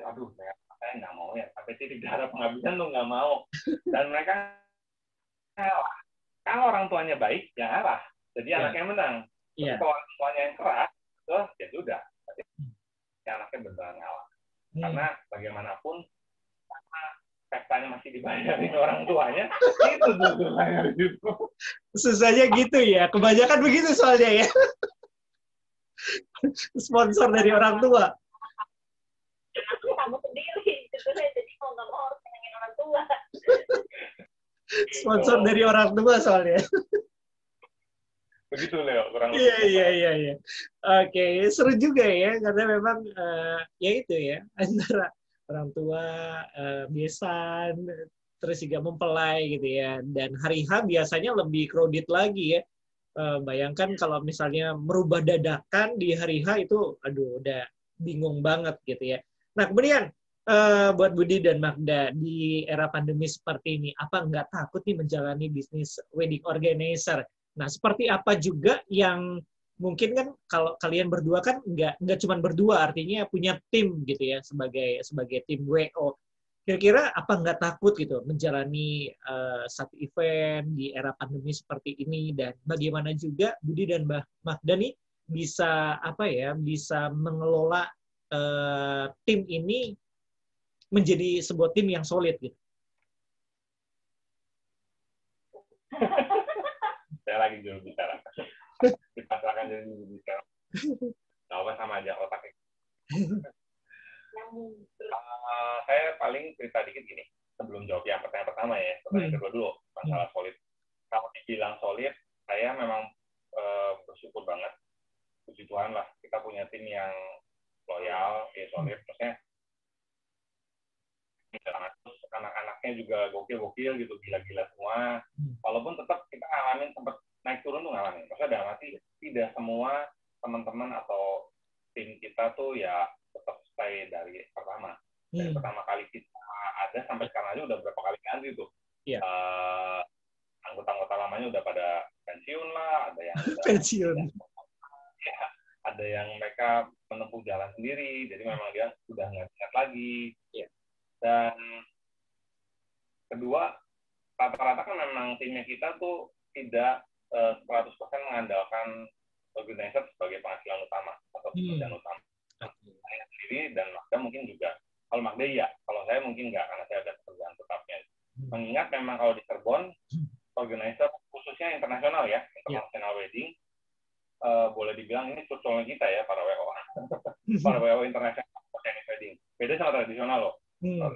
C: Aduh, saya nggak mau ya. Sampai titik darah penghabisan tuh nggak mau. Dan mereka ngalah. Kalau orang tuanya baik, ya ngalah. Jadi anaknya menang. Tapi kalau orang tuanya yang keras, ya sudah. Ya anaknya beneran ngalah. Karena bagaimanapun, karena pestanya masih dibayarin orang tuanya, itu tuh bayar itu.
A: Susahnya gitu ya. Kebanyakan begitu soalnya ya. Sponsor dari orang tua.
B: Kamu sendiri. Jadi mau nggak mau harus senengin orang tua.
A: Sponsor dari orang tua soalnya.
C: Begitu Leo, kurang
A: lebih. Iya. Oke, seru juga ya karena memang ya itu ya antara orang tua, besan, terus juga mempelai gitu ya. Dan hari H biasanya lebih crowded lagi ya. Bayangkan kalau misalnya merubah dadakan di hari H itu, aduh udah bingung banget gitu ya. Nah kemudian buat Budi dan Magda di era pandemi seperti ini, apa nggak takut nih menjalani bisnis wedding organizer? Nah, seperti apa juga yang mungkin kan kalau kalian berdua kan nggak cuma berdua, artinya punya tim gitu ya sebagai tim WO. Kira-kira apa nggak takut gitu menjalani satu event di era pandemi seperti ini, dan bagaimana juga Budi dan Magda nih bisa bisa mengelola tim ini menjadi sebuah tim yang solid gitu.
C: Saya lagi juru bicara. Dipasarkan jadi juru bicara. Nggak apa sama aja otaknya. Saya paling cerita dikit gini. Sebelum jawab yang pertanyaan pertama ya. Pertanyaan kedua dulu. Masalah solid. Kalau dibilang solid, saya memang bersyukur banget. Puji Tuhan lah. Kita punya tim yang loyal, solid. Maksudnya terus anak-anaknya juga gokil-gokil gitu, gila-gila semua. Walaupun tetap kita ngalamin sempat naik turun tuh ngalamin. Maksudnya dalam arti tidak semua teman-teman atau tim kita tuh ya tetap stay dari pertama. Dari pertama kali kita ada sampai sekarang aja udah berapa kali ganti tuh. Anggota-anggota lamanya udah pada pensiun lah, ada yang udah
A: pensiun.
C: Ya, ada yang mereka menempuh jalan sendiri, jadi memang dia sudah nggak sehat lagi.
A: Iya.
C: Dan kedua, rata-rata kan memang timnya kita tuh tidak 100% mengandalkan organizer sebagai penghasilan utama atau pekerjaan utama. Saya sendiri dan Magda mungkin juga. Kalau Magda iya, kalau saya mungkin nggak, karena saya ada pekerjaan tetapnya. Mengingat memang kalau di Cirebon, organizer khususnya internasional ya, international wedding, boleh dibilang ini curcolnya kita ya, para WO. Para WO internasional wedding. Beda sama tradisional loh.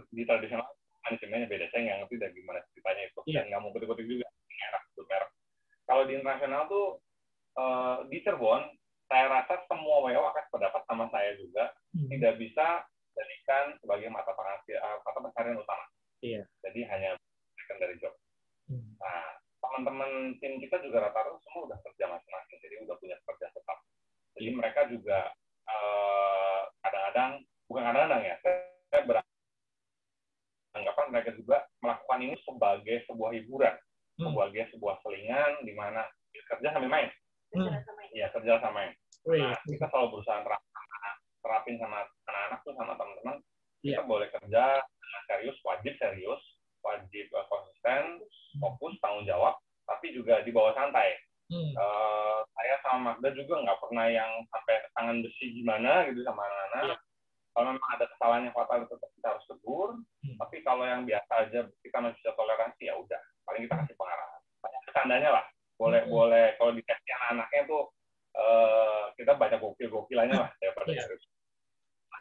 C: Di tradisional manajemennya beda. Saya nggak ngerti dari gimana ceritanya itu. Dan nggak mau kutip-kutip juga. Merek. Kalau di internasional tuh, di Cirebon, saya rasa semua WO akan berpendapat sama saya juga, tidak bisa jadikan sebagai mata pencarian utama.
A: Iya.
C: Jadi hanya secondary job. Nah, teman-teman tim kita juga rata-rata semua udah kerja masing-masing, jadi udah punya kerja tetap. Jadi mereka juga kadang-kadang, bukan kadang-kadang ya, saya beranggapan mereka juga melakukan ini sebagai sebuah hiburan, sebagai sebuah selingan di mana kerja sambil main. Iya, kerja sama main. Nah, kita selalu berusaha terapin sama anak-anak tuh, sama teman-teman. Kita boleh kerja dengan serius, wajib konsisten, fokus, tanggung jawab, tapi juga di bawah santai. Saya sama Magda juga nggak pernah yang sampai tangan besi gimana gitu sama anak-anak. Kalau memang ada kesalahan yang fatal, tetap kita harus tegur. Tapi kalau yang biasa aja kita masih bisa toleransi, ya udah. Paling kita kasih pengarahan. Banyak bercandanya lah. Boleh kalau dikasih anak-anaknya tuh kita baca gokil-gokilannya lah daripada harus.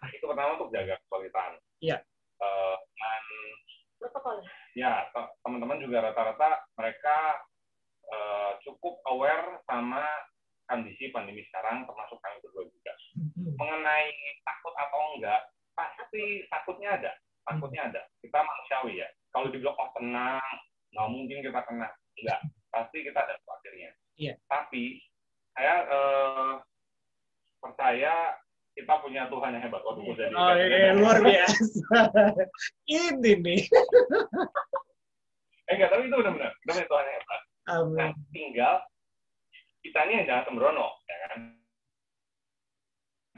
C: Nah, itu pertama untuk jaga kesulitan.
A: Iya.
C: Dan ya, teman-teman juga rata-rata mereka cukup aware sama kondisi pandemi sekarang, termasuk kami berdua juga. Mengenai takut atau enggak, pasti takutnya ada. Kita manusiawi ya. Kalau dibilang tenang, nggak mungkin kita kena. Enggak. Pasti kita ada khawatirnya.
A: Iya.
C: Tapi saya percaya kita punya Tuhan yang hebat.
A: Luar biasa. Ini nih.
C: Enggak, tapi itu benar-benar. Kita punya Tuhan yang hebat. Nah, tinggal kitanya yang jangan sembrono, ya kan?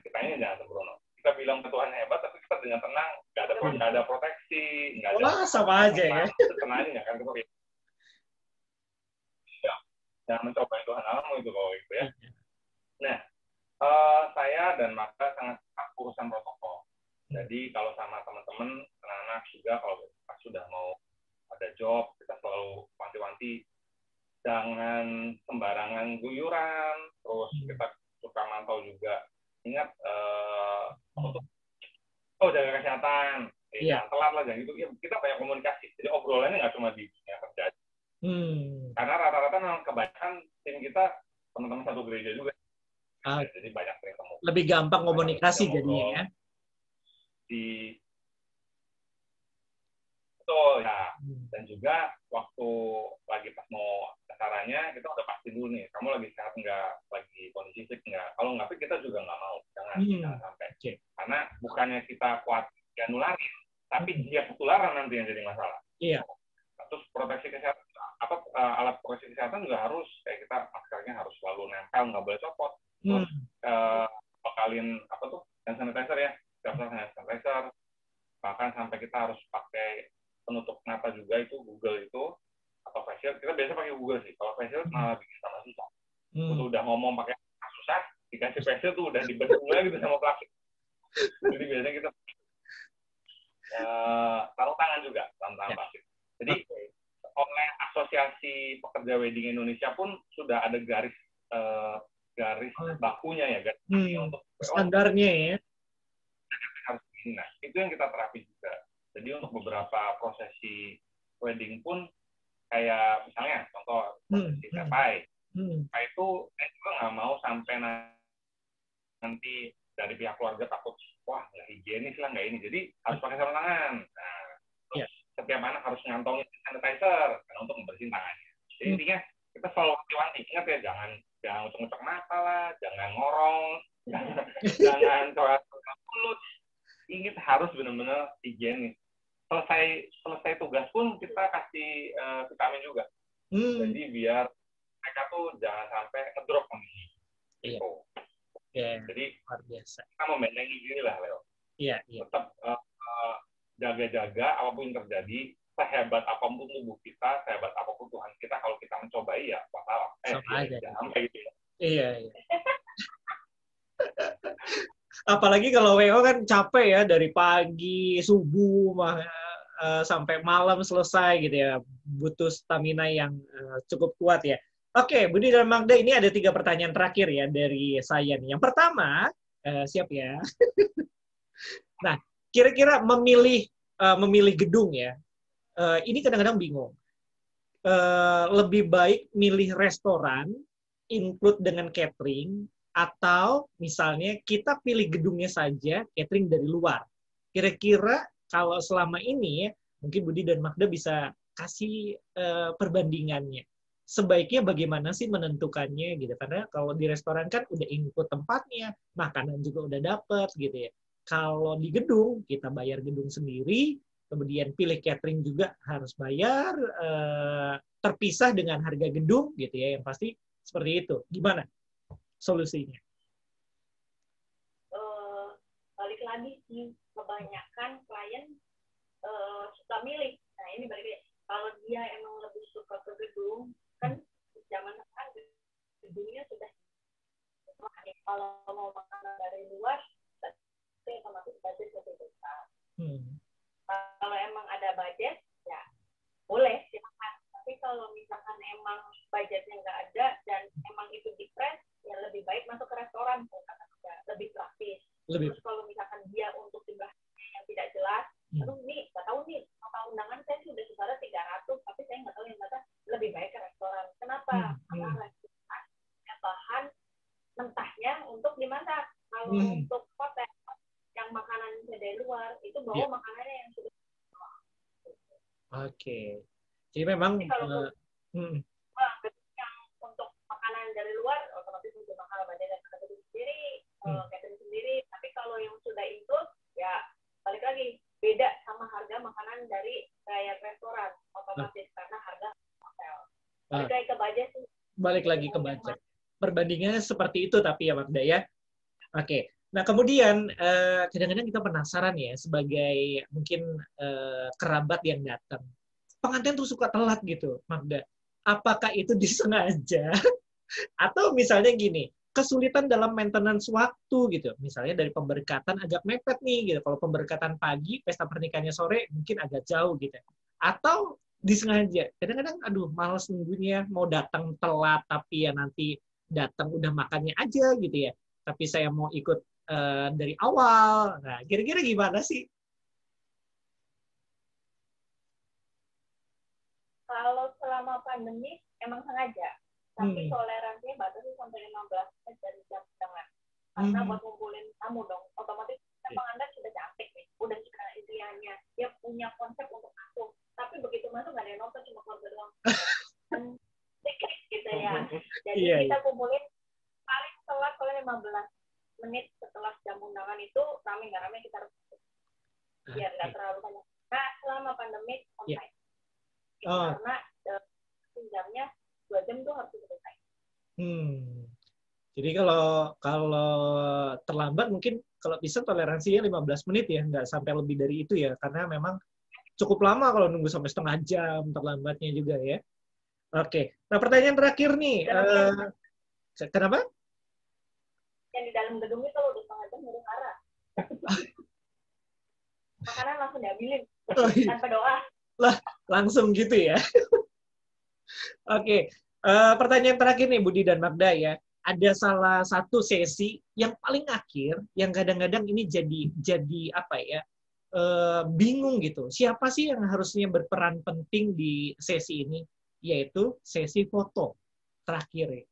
C: Kitanya yang jangan sembrono. Kita bilang ke Tuhan hebat, tapi kita dengan tenang, nggak ada proteksi, nggak ada.
A: Sama aja ya.
C: Tenang aja kan, kita jangan mencoba Tuhan alam itu kalau gitu ya. Nah, saya dan Magda sangat urusan protokol. Jadi kalau sama teman-teman, anak-anak juga kalau sudah mau ada job, kita selalu wanti-wanti jangan sembarangan guyuran, terus kita suka mantau juga. Ingat, jaga kesehatan, jangan telat lah, jangan gitu. Ya, kita banyak komunikasi. Jadi obrolannya nggak cuma di dunia kerja. Karena rata-rata memang kebanyakan tim kita teman-teman satu gereja juga. Jadi banyak ketemu.
A: Lebih gampang komunikasi jadinya ya.
C: Betul ya. Dan juga waktu lagi pas mau acaranya kita udah pasti dulu nih, kamu lagi sehat nggak, lagi kondisi fit nggak. Kalau nggak fit kita juga nggak mau, jangan sampai. Karena bukannya kita kuat dia nularin, tapi dia ketularan nanti yang jadi masalah.
A: Iya.
C: Terus proteksi kesehatan, alat proteksi kesehatan juga harus, kayak kita maskernya harus selalu nempel, nggak boleh copot. Terus bekalin hand sanitizer ya, hand sanitizer. Bahkan sampai kita harus pakai penutup mata juga, itu Google itu, atau face shield. Kita biasa pakai Google sih. Kalau face shield malah bikin sama susah. Udah ngomong pakai susah, dikasih face shield tuh udah dibentuk gitu sama plastik. Jadi biasanya kita sarung tangan juga, sarung tangan plastik. Jadi oleh Asosiasi Pekerja Wedding Indonesia pun sudah ada garis bakunya ya, garis untuk
A: standarnya ya.
C: Nah, itu yang kita terapi juga. Jadi untuk beberapa prosesi wedding pun, kayak misalnya contoh prosesi sepai, itu saya juga nggak mau sampai nanti dari pihak keluarga takut, wah nggak higienis lah, nggak ini. Jadi harus pakai sarung tangan. Nah, setiap anak harus ngantongin sanitizer karena untuk membersihkan tangannya. Jadi intinya kita selalu wanti-wanti, ingat ya, jangan ngecek mata lah, jangan ngorong, jangan coba mulut. Ingat harus benar-benar higienis. Selesai tugas pun kita kasih vitamin juga. Jadi biar mereka tuh jangan sampai ngedrop kondisi. Gitu.
A: Ya,
C: Jadi
A: luar biasa.
C: kita membentengi diri lah, Leo.
A: Iya, iya.
C: Tetap jaga-jaga apapun yang terjadi, sehebat apapun tubuh kita, sehebat apapun Tuhan kita, kalau kita mencobai ya masalah.
A: Sama aja.
C: Jangan kayak gitu ya.
A: Iya, iya. Apalagi kalau WO kan capek ya, dari pagi, subuh, sampai malam selesai gitu ya. Butuh stamina yang cukup kuat ya. Oke, Budi dan Magda, ini ada 3 pertanyaan terakhir ya dari saya nih. Yang pertama, siap ya. Nah, kira-kira memilih gedung ya, ini kadang-kadang bingung. Lebih baik milih restoran, include dengan catering, atau misalnya kita pilih gedungnya saja, catering dari luar. Kira-kira kalau selama ini ya, mungkin Budi dan Magda bisa kasih perbandingannya. Sebaiknya bagaimana sih menentukannya gitu? Karena kalau di restoran kan udah include tempatnya, makanan juga udah dapet gitu ya. Kalau di gedung, kita bayar gedung sendiri, kemudian pilih catering juga harus bayar, terpisah dengan harga gedung gitu ya, yang pasti seperti itu. Gimana solusinya?
B: Balik lagi sih, kebanyakan klien suka milih. Nah ini balik lagi, kalau dia emang lebih suka ke gedung, kan zaman sekarang gedungnya sudah, kalau mau makanan dari luar, itu otomatis budget lebih besar. Kalau emang ada budget, ya boleh silakan. Tapi kalau misalkan emang budgetnya nggak ada dan emang itu di-press, ya lebih baik masuk ke restoran, lebih praktis. Terus kalau misalkan dia untuk jumlahnya yang tidak jelas, aduh nih nggak tahu nih, maka undangan saya sudah sekitar 300, tapi saya nggak tahu yang mana, lebih baik ke restoran. Kenapa? Karena restoran bahan mentahnya untuk dimasak. Kalau untuk hotel yang makanan dari luar, itu bawa makanannya yang sudah.
A: Oke. Jadi memang
B: kalau yang untuk makanan dari luar otomatis untuk mahal, budget dan catering sendiri, catering sendiri. Tapi kalau yang sudah include, ya balik lagi beda sama harga makanan dari kayak restoran otomatis karena harga hotel. Balik lagi ke budget sih.
A: Balik lagi ke budget. Perbandingannya seperti itu tapi ya Magda ya. Oke. Nah kemudian kadang-kadang kita penasaran ya sebagai mungkin kerabat yang datang. Pengantin tuh suka telat gitu, Magda. Apakah itu disengaja? Atau misalnya gini, kesulitan dalam maintenance waktu gitu. Misalnya dari pemberkatan agak mepet nih gitu. Kalau pemberkatan pagi, pesta pernikahannya sore mungkin agak jauh gitu. Atau disengaja. Kadang-kadang aduh malas nunggunya, mau datang telat tapi ya nanti datang udah makannya aja gitu ya. Tapi saya mau ikut dari awal. Nah, kira-kira gimana sih?
B: Kalau selama pandemi emang sengaja, tapi toleransinya batasi sampai 15 menit dari jam setengah. Karena buat ngumpulin tamu dong, otomatis pengantin sudah cantik nih, udah suka istilahnya, dia punya konsep untuk masuk. Tapi begitu masuk nggak ada yang nonton, cuma keluarga doang. Dan sedikit gitu ya. Jadi kita kumpulin paling telat kalau 15 menit setelah jam undangan itu, rame nggak rame kita harus biar nggak terlalu banyak. Nah selama pandemi sampai karena jamnya 2 jam tuh harus selesai.
A: Jadi kalau terlambat mungkin kalau bisa toleransinya 15 menit ya, nggak sampai lebih dari itu ya, karena memang cukup lama kalau nunggu sampai setengah jam terlambatnya juga ya. Oke, nah pertanyaan terakhir nih, kenapa?
B: Yang di dalam gedung itu kalau udah setengah jam udah marah. Makanan langsung diambilin tanpa doa.
A: Lah, langsung gitu ya. Oke, pertanyaan terakhir nih Budi dan Magda ya. Ada salah satu sesi yang paling akhir yang kadang-kadang ini jadi apa ya? Bingung gitu. Siapa sih yang harusnya berperan penting di sesi ini? Yaitu sesi foto terakhir.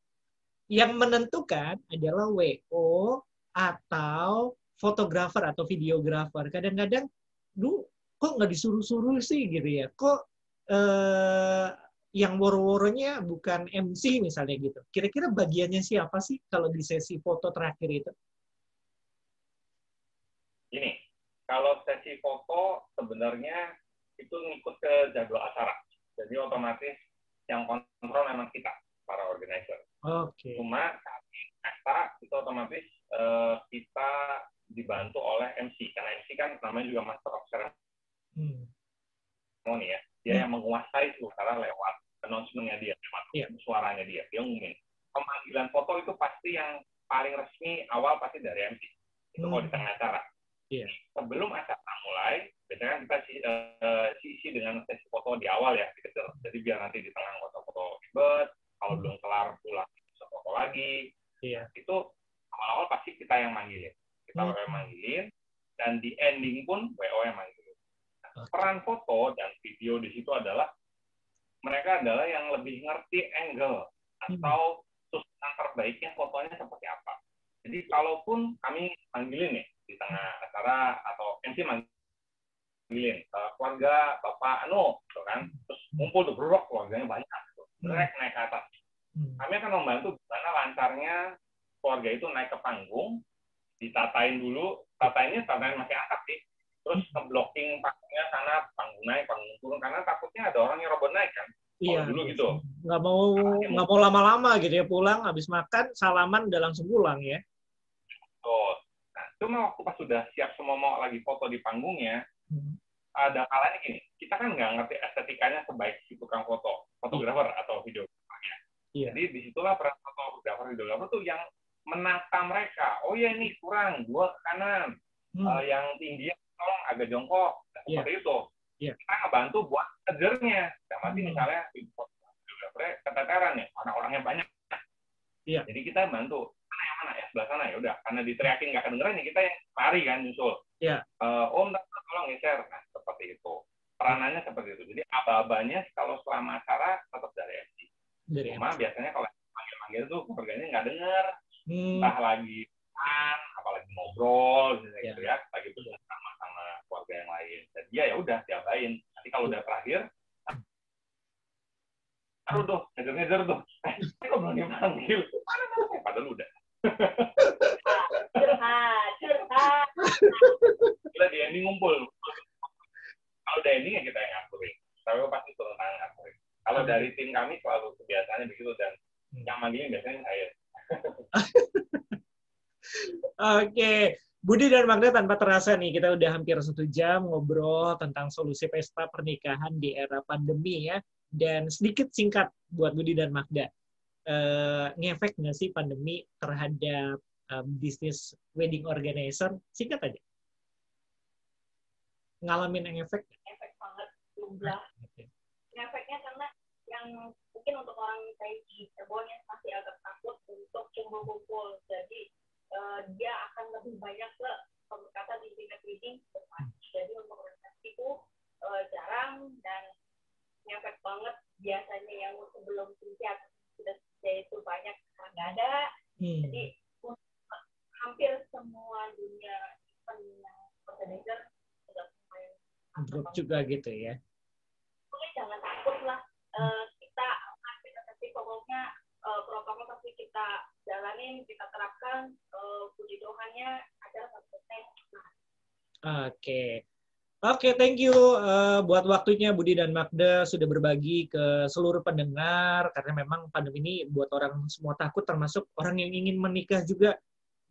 A: Yang menentukan adalah WO atau fotografer atau videografer. Kadang-kadang, kok nggak disuruh-suruh sih gitu ya? Kok yang woro-woronya bukan MC misalnya gitu. Kira-kira bagiannya siapa sih kalau di sesi foto terakhir itu?
C: Gini, kalau sesi foto sebenarnya itu ngikut ke jadwal acara. Jadi otomatis yang kontrol memang kita, para organizer.
A: Oke.
C: Cuma kami pesta itu otomatis kita dibantu oleh MC, karena MC kan namanya juga Master of Ceremony ya. Dia yang menguasai suara lewat announcement-nya dia, lewat suaranya dia ngumumin. Pemanggilan foto itu pasti yang paling resmi awal pasti dari MC. Itu kalau di tengah acara. Sebelum acara mulai, biasanya kita isi dengan sesi foto di awal ya, gitu. Jadi biar nanti di tengah foto-foto ribet, kalau belum kelar pulang bisa foto lagi. Itu awal-awal pasti kita yang manggilin. Kita yang manggilin, dan di ending pun WO yang manggilin. Nah, peran foto dan video di situ adalah mereka adalah yang lebih ngerti angle atau susunan terbaiknya fotonya seperti apa. Jadi kalaupun kami manggilin nih di tengah acara atau MC manggilin keluarga Bapak Anu, gitu kan, terus ngumpul tuh berok keluarganya banyak, gitu. Naik ke atas. Kami akan membantu gimana lancarnya keluarga itu naik ke panggung, ditatain dulu, tatainnya masih atap sih, terus ngeblocking panggungnya sana, panggung naik, panggung turun, karena takutnya ada orang yang robot naik kan. Dulu gitu.
A: Nggak mau lama-lama gitu ya, pulang habis makan salaman udah langsung pulang ya.
C: Nah, cuma waktu pas sudah siap semua mau lagi foto di panggungnya, ada kalanya gini, kita kan nggak ngerti estetikanya sebaik si tukang fotografer atau videografernya. Jadi disitulah peran fotografer videografer tuh yang menata mereka. Oh ya ini kurang, dua ke kanan, yang tinggi tolong agak jongkok, seperti itu. Kita ngebantu buat ngejernya. Mati misalnya videografernya keteteran ya, orang-orangnya banyak. Jadi kita bantu. Mana ya, sebelah sana ya udah, karena diteriakin nggak kedengeran ya kita yang lari kan nyusul. Om tolong geser. Nah seperti itu, peranannya seperti itu. Jadi aba-abanya kalau selama acara tetap dari MC. Cuma biasanya kalau manggil tuh keluarganya nggak denger, entah lagi apalagi ngobrol gitu ya, lagi bersama sama keluarga yang lain. Dan dia ya udah diabain. Nanti kalau udah terakhir, aduh tuh ngejar tuh, kok belum dipanggil? Padahal udah.
B: curhat.
C: Kita di ending ngumpul. Kalau udah ending ya kita yang ngaturin. Tapi pasti turun tangan ngaturin. Kalau dari tim kami selalu kebiasaannya begitu, dan yang manggilin biasanya saya.
A: Oke, Budi dan Magda, tanpa terasa nih kita udah hampir 1 jam ngobrol tentang solusi pesta pernikahan di era pandemi ya. Dan sedikit singkat buat Budi dan Magda. Ngefek nggak sih pandemi terhadap bisnis wedding organizer? Singkat aja. Ngalamin ngefek?
B: Efek banget, jumlah. Ngefeknya karena yang mungkin untuk orang kayak di Cirebon yang masih agak takut untuk kumpul-kumpul. Jadi dia akan lebih banyak ke pendekatan intimate wedding. Jadi untuk organisasi itu jarang, dan ngefek banget biasanya yang sebelum siap sudah itu banyak sekarang nggak ada. Jadi hampir semua dunia organizer sudah mulai
A: drop juga gitu ya.
B: Mungkin jangan takut lah, kita pokoknya protokol pasti kita jalanin, kita terapkan, puji Tuhannya ada sukses.
A: Oke, thank you buat waktunya Budi dan Magda sudah berbagi ke seluruh pendengar, karena memang pandemi ini buat orang semua takut, termasuk orang yang ingin menikah juga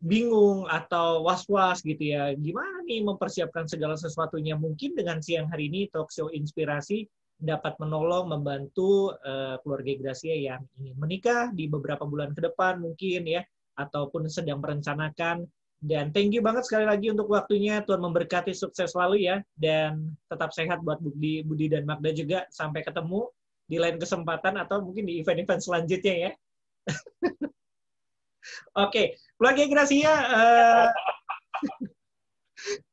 A: bingung atau was-was gitu ya. Gimana nih mempersiapkan segala sesuatunya? Mungkin dengan siang hari ini Talk Show Inspirasi dapat menolong, membantu keluarga Gracia yang ingin menikah di beberapa bulan ke depan mungkin ya, ataupun sedang merencanakan. Dan thank you banget sekali lagi untuk waktunya. Tuhan memberkati, sukses selalu ya. Dan tetap sehat buat Budi dan Magda juga. Sampai ketemu di lain kesempatan atau mungkin di event-event selanjutnya ya. Oke, keluarga Gracia.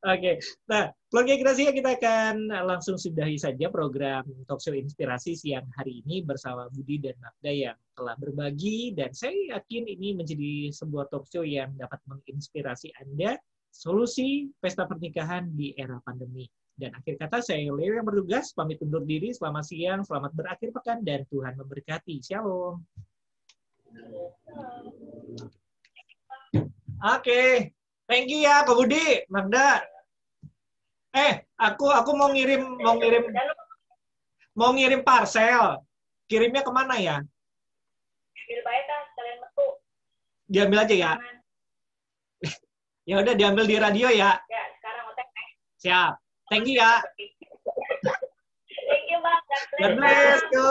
A: Oke, nah keluarga Gracia, kita akan langsung sudahi saja program Talk Show Inspirasi siang hari ini bersama Budi dan Magda yang telah berbagi, dan saya yakin ini menjadi sebuah talk show yang dapat menginspirasi Anda solusi pesta pernikahan di era pandemi. Dan akhir kata saya Leo yang bertugas pamit undur diri. Selamat siang, selamat berakhir pekan, dan Tuhan memberkati. Shalom. Oke. Thank you ya, Pak Budi, Magda. Aku mau ngirim parcel. Kirimnya kemana ya?
B: Ambil baik sekalian metu.
A: Diambil aja ya. Ya udah diambil di radio ya.
B: Ya, sekarang OTW.
A: Siap. Thank you ya.
B: Thank you, Bang.
A: God bless. Yo.